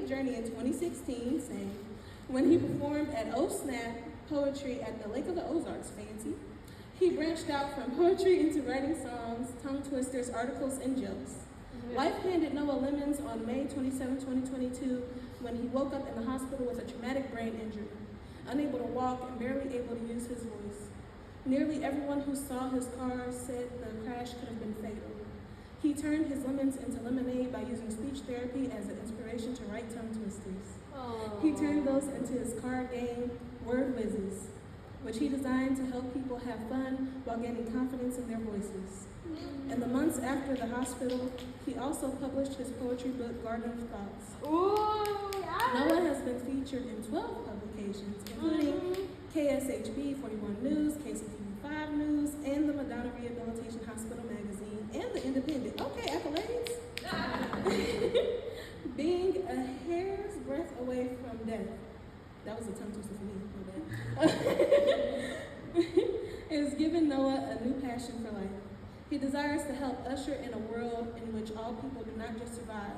journey in 2016, saying, when he performed at Oh Snap Poetry at the Lake of the Ozarks, fancy, he branched out from poetry into writing songs, tongue twisters, articles, and jokes. Life handed Noah lemons on May 27, 2022, when he woke up in the hospital with a traumatic brain injury, unable to walk and barely able to use his voice. Nearly everyone who saw his car said the crash could have been fatal. He turned his lemons into lemonade by using speech therapy as an inspiration to write tongue twisters. Aww. He turned those into his card game, Word Whizzes, which he designed to help people have fun while gaining confidence in their voices. In the months after the hospital, he also published his poetry book, Garden of Thoughts. Ooh, yes. Noah has been featured in 12 publications, including KSHB 41 News, KCTV 5 News, and the Madonna Rehabilitation Hospital magazine, and the Independent. Okay, accolades. Being a hair's breadth away from death. That was a tongue twister for me, my bad. It has given Noah a new passion for life. He desires to help usher in a world in which all people do not just survive,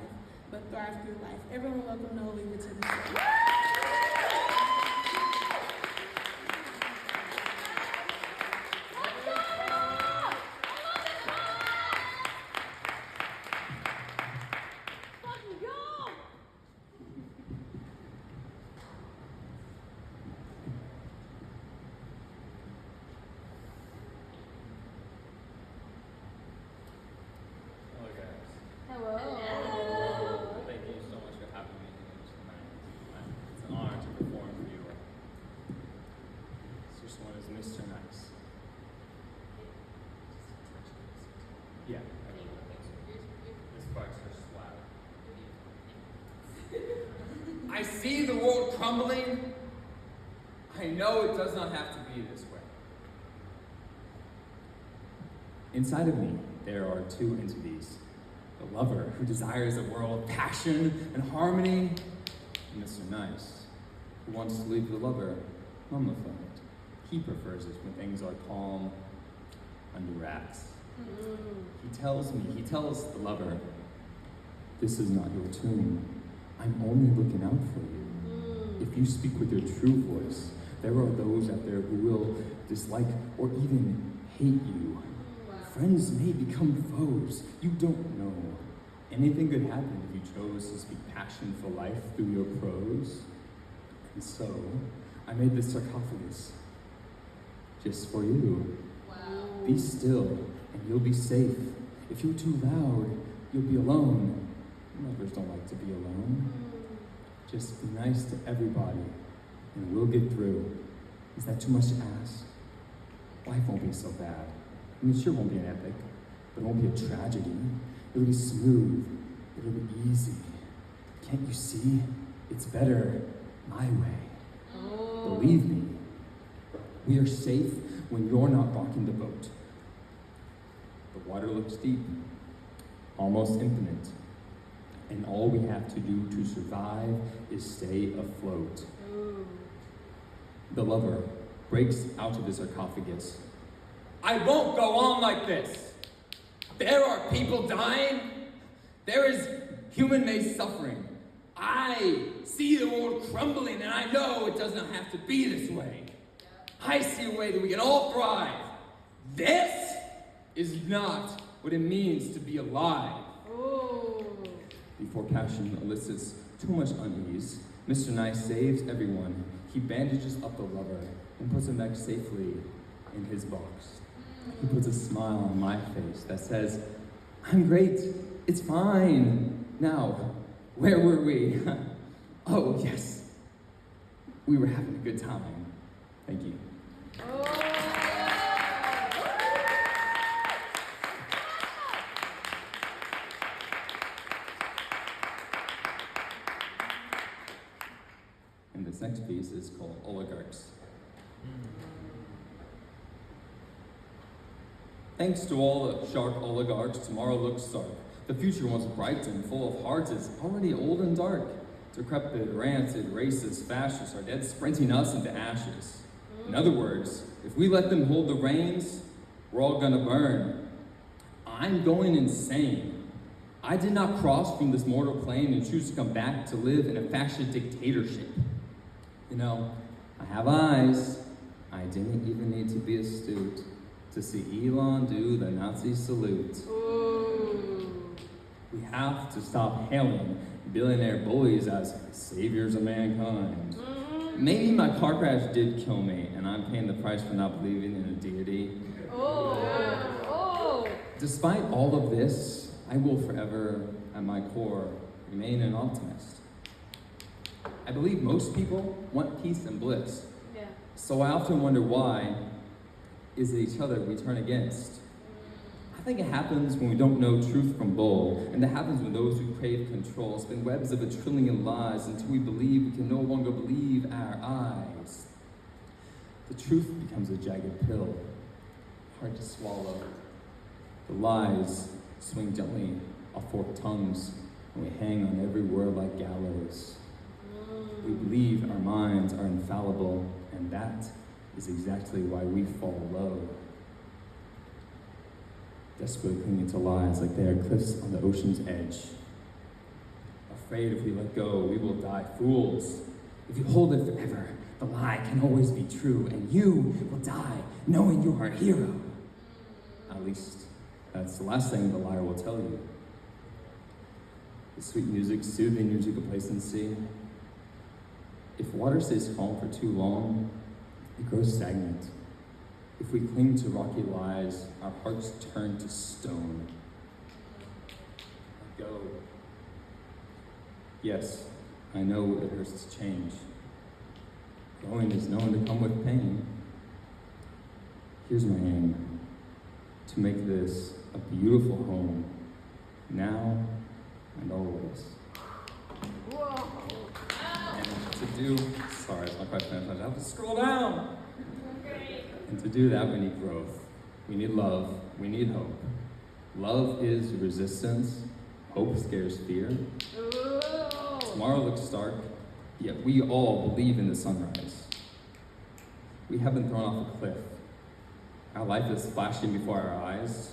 but thrive through life. Everyone welcome Noah Weaver to the show. Hello. Thank you so much for having me here tonight. It's an honor to perform for you. This one is Mr. Nice. Yeah, this part's for swag. I see the world crumbling. I know it does not have to be this way. Inside of me, there are two entities. The lover who desires a world of passion and harmony, and Mr. Nice, who wants to leave the lover mummified. He prefers it when things are calm, under wraps. He tells the lover, this is not your tune. I'm only looking out for you. If you speak with your true voice, there are those out there who will dislike or even hate you. Friends may become foes. You don't know. Anything could happen if you chose to speak passion for life through your prose. And so, I made this sarcophagus just for you. Wow. Be still, and you'll be safe. If you're too loud, you'll be alone. Lovers don't like to be alone. Just be nice to everybody, and we'll get through. Is that too much to ask? Life won't be so bad. I mean, it sure won't be an epic, but it won't be a tragedy. It'll be smooth. It'll be easy. Can't you see? It's better my way. Oh. Believe me, we are safe when you're not rocking the boat. The water looks deep, almost infinite, and all we have to do to survive is stay afloat. The lover breaks out of his sarcophagus. I won't go on like this. There are people dying. There is human-made suffering. I see the world crumbling, and I know it does not have to be this way. I see a way that we can all thrive. This is not what it means to be alive. Before passion elicits too much unease, Mr. Nice saves everyone. He bandages up the lover and puts him back safely in his box. He puts a smile on my face that says, I'm great, it's fine. Now, where were we? Oh, yes, we were having a good time. Thank you. And this next piece is called Oligarchs. Thanks to all the shark oligarchs, tomorrow looks stark. The future once bright and full of hearts is already old and dark. Decrepit, rancid, racist, fascists are dead, sprinting us into ashes. In other words, if we let them hold the reins, we're all gonna burn. I'm going insane. I did not cross from this mortal plane and choose to come back to live in a fascist dictatorship. You know, I have eyes. I didn't even need to be astute to see Elon do the Nazi salute. Ooh. We have to stop hailing billionaire bullies as saviors of mankind. Maybe my car crash did kill me, and I'm paying the price for not believing in a deity. Oh. Despite all of this, I will forever, at my core, remain an optimist. I believe most people want peace and bliss. Yeah. So I often wonder why is it each other we turn against. I think it happens when we don't know truth from bull, and it happens when those who crave control spin webs of 1 trillion lies until we believe we can no longer believe our eyes. The truth becomes a jagged pill, hard to swallow. The lies swing gently off forked tongues, and we hang on every word like gallows. We believe our minds are infallible, and that is exactly why we fall low. Desperately clinging to lies like they are cliffs on the ocean's edge. Afraid if we let go, we will die fools. If you hold it forever, the lie can always be true, and you will die knowing you are a hero. At least, that's the last thing the liar will tell you. The sweet music soothing you to complacency. If water stays calm for too long, it grows stagnant. If we cling to rocky lies, our hearts turn to stone. Let go. Yes, I know it hurts to change. Growing is known to come with pain. Here's my aim, to make this a beautiful home, now and always. Whoa. And to do, sorry, it's not quite finished, I have to scroll down. And to do that, we need growth. We need love. We need hope. Love is resistance. Hope scares fear. Ooh. Tomorrow looks stark, yet we all believe in the sunrise. We have been thrown off a cliff. Our life is flashing before our eyes.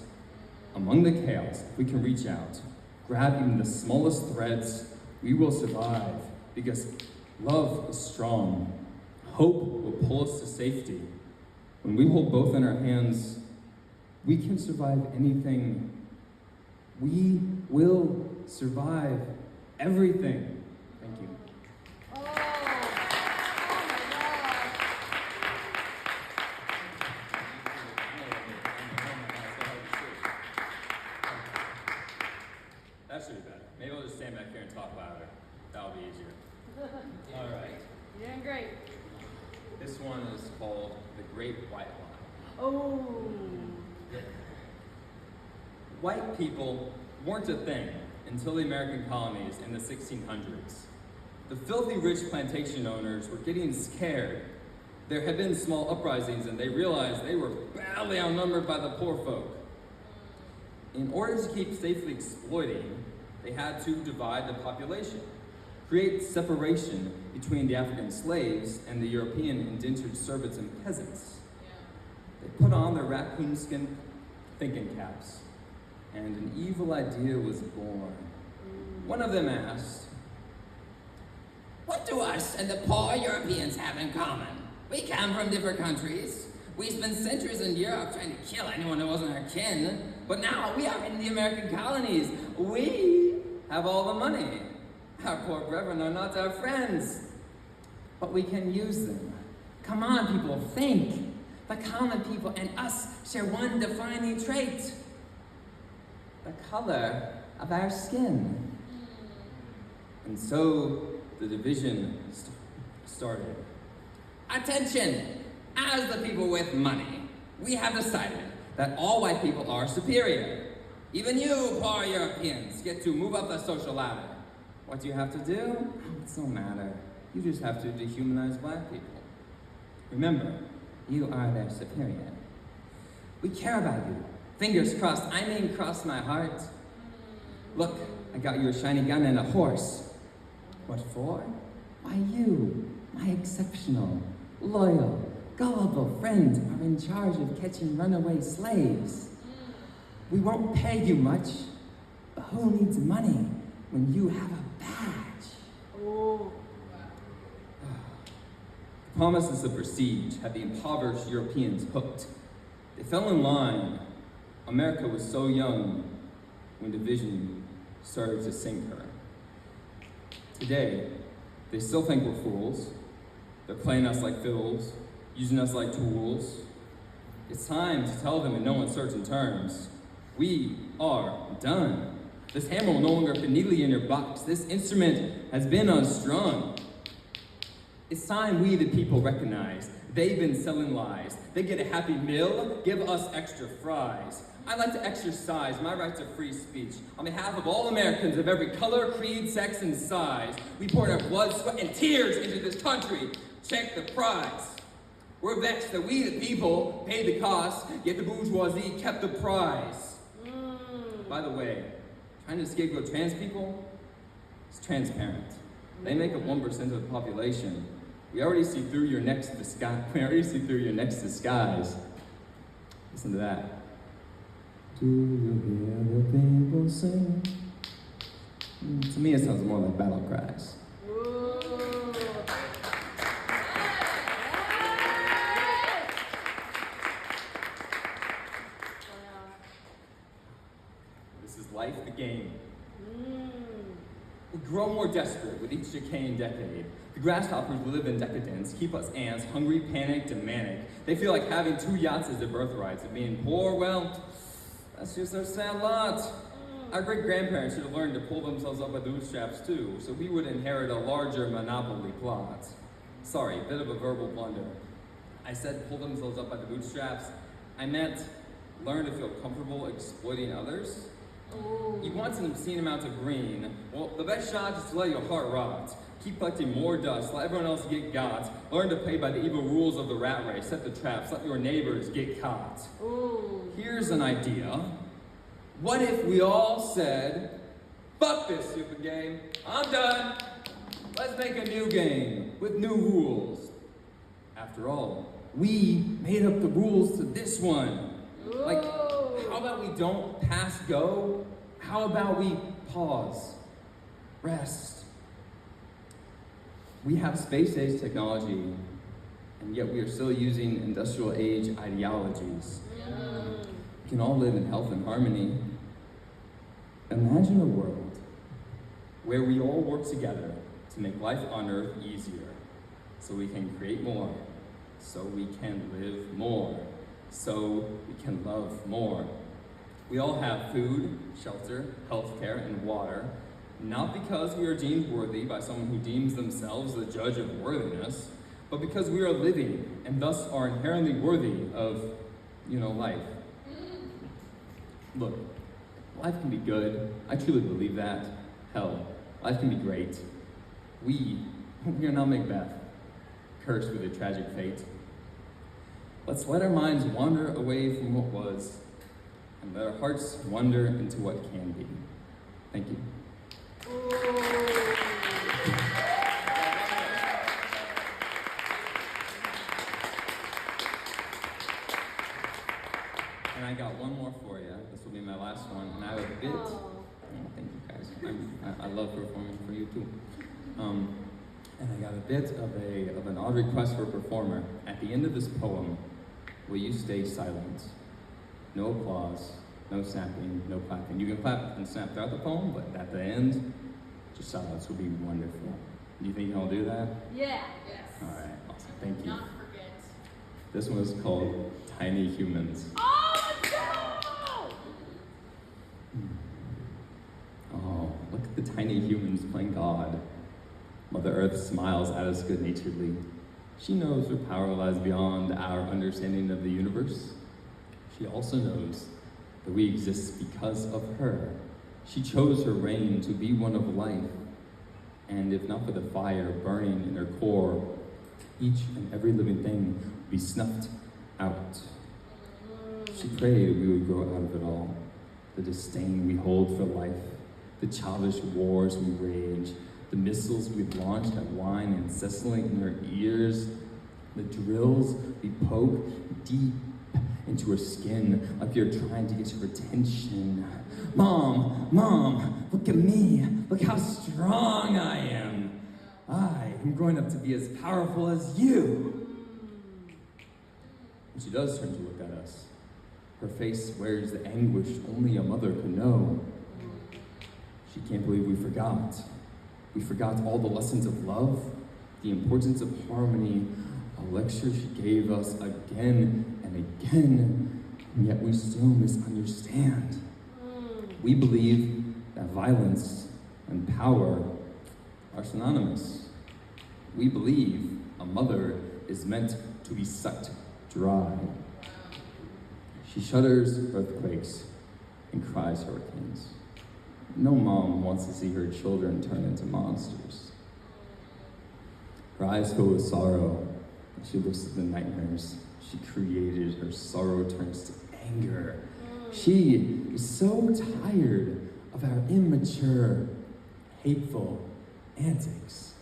Among the chaos, if we can reach out, grab even the smallest threads, we will survive because love is strong. Hope will pull us to safety. When we hold both in our hands, we can survive anything. We will survive everything. Thank you. Oh. Oh my God. That should be better. Maybe I'll just stand back here and talk louder. That'll be easier. All right. You're doing great. This one is called The Great White Lie. Oh. White people weren't a thing until the American colonies in the 1600s. The filthy rich plantation owners were getting scared. There had been small uprisings and they realized they were badly outnumbered by the poor folk. In order to keep safely exploiting, they had to divide the population, create separation between the African slaves and the European indentured servants and peasants. They put on their raccoon skin thinking caps, and an evil idea was born. One of them asked, What do us and the poor Europeans have in common? We come from different countries. We spent centuries in Europe trying to kill anyone who wasn't our kin. But now we are in the American colonies. We have all the money. Our poor brethren are not our friends. But we can use them. Come on, people, think. The common people and us share one defining trait. The color of our skin. and so the division started. Attention! As the people with money, we have decided that all white people are superior. Even you, poor Europeans, get to move up the social ladder. What do you have to do? It don't matter. You just have to dehumanize black people. Remember, you are their superior. We care about you. Fingers crossed, I mean cross my heart. Look, I got you a shiny gun and a horse. What for? Why you, my exceptional, loyal, gullible friend, are in charge of catching runaway slaves. We won't pay you much, but who needs money when you have a badge? Oh. The promises of prestige had the impoverished Europeans hooked. They fell in line. America was so young when division started to sink her. Today, they still think we're fools. They're playing us like fiddles, using us like tools. It's time to tell them in no uncertain terms, we are done. This hammer will no longer fit neatly in your box. This instrument has been unstrung. It's time we, the people, recognize they've been selling lies. They get a happy meal, give us extra fries. I'd like to exercise my right to free speech on behalf of all Americans of every color, creed, sex, and size. We poured our blood, sweat, and tears into this country. Check the prize. We're vexed that we, the people, paid the cost, yet the bourgeoisie kept the prize. By the way, trying to scapegoat trans people is transparent. They make up 1% of the population. We already see through your next disguise. Listen to that. Do you hear the people sing? To me, it sounds more like battle cries. This is life, the game. We grow more desperate with each decaying decade. The grasshoppers who live in decadence keep us ants hungry, panicked, and manic. They feel like having 2 yachts is their birthright. And being poor, well, that's just our sad lot. Our great-grandparents should have learned to pull themselves up by the bootstraps too, so we would inherit a larger monopoly plot. Sorry, a bit of a verbal blunder. I said pull themselves up by the bootstraps. I meant learn to feel comfortable exploiting others. You want an obscene amount of green. Well, the best shot is to let your heart rot. Keep collecting more dust, let everyone else get got. Learn to play by the evil rules of the rat race. Set the traps, let your neighbors get caught. Here's an idea. What if we all said, fuck this stupid game, I'm done. Let's make a new game with new rules. After all, we made up the rules to this one. Like, how about we don't pass go? How about we pause, rest? We have space-age technology, and yet we are still using industrial age ideologies. We can all live in health and harmony. Imagine a world where we all work together to make life on Earth easier, so we can create more, so we can live more, so we can love more. We all have food, shelter, healthcare, and water, not because we are deemed worthy by someone who deems themselves the judge of worthiness, but because we are living and thus are inherently worthy of, life. Look, life can be good. I truly believe that. Hell, life can be great. We are not Macbeth, cursed with a tragic fate. Let's let our minds wander away from what was, and let our hearts wander into what can be. Thank you. And I got one more for you. This will be my last one. And I have a bit. Oh, thank you guys. I love performing for you too. And I got a bit of an odd request for a performer. At the end of this poem, will you stay silent? No applause, no snapping, no clapping. You can clap and snap throughout the poem, but at the end, just silence would be wonderful. Do you think y'all do that? Yeah. Yes. All right, awesome. Thank you. Not forget. This one is called Tiny Humans. Oh, Oh, look at the tiny humans playing God. Mother Earth smiles at us good-naturedly. She knows her power lies beyond our understanding of the universe. She also knows that we exist because of her. She chose her reign to be one of life. And if not for the fire burning in her core, each and every living thing would be snuffed out. She prayed we would grow out of it all. The disdain we hold for life, the childish wars we rage, the missiles we launched that whine incessantly in her ears, the drills we poke deep into her skin, like you're trying to get her attention. Mom, Mom, look at me. Look how strong I am. I am growing up to be as powerful as you. And she does turn to look at us. Her face wears the anguish only a mother could know. She can't believe we forgot. We forgot all the lessons of love, the importance of harmony, a lecture she gave us again and again, and yet we still misunderstand. We believe that violence and power are synonymous. We believe a mother is meant to be sucked dry. She shudders earthquakes and cries hurricanes. No mom wants to see her children turn into monsters. Her eyes fill with sorrow, and she looks at the nightmares she created. Her sorrow turns to anger. She is so tired of our immature, hateful antics.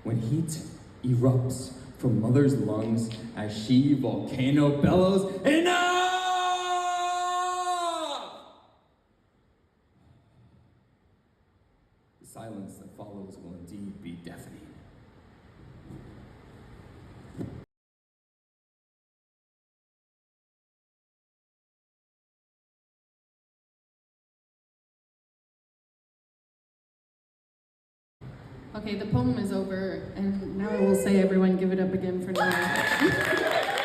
When heat erupts from mother's lungs as she volcano bellows, enough! The silence that follows will indeed be deafening. Okay, the poem is over, and now I will say everyone give it up again for Noah.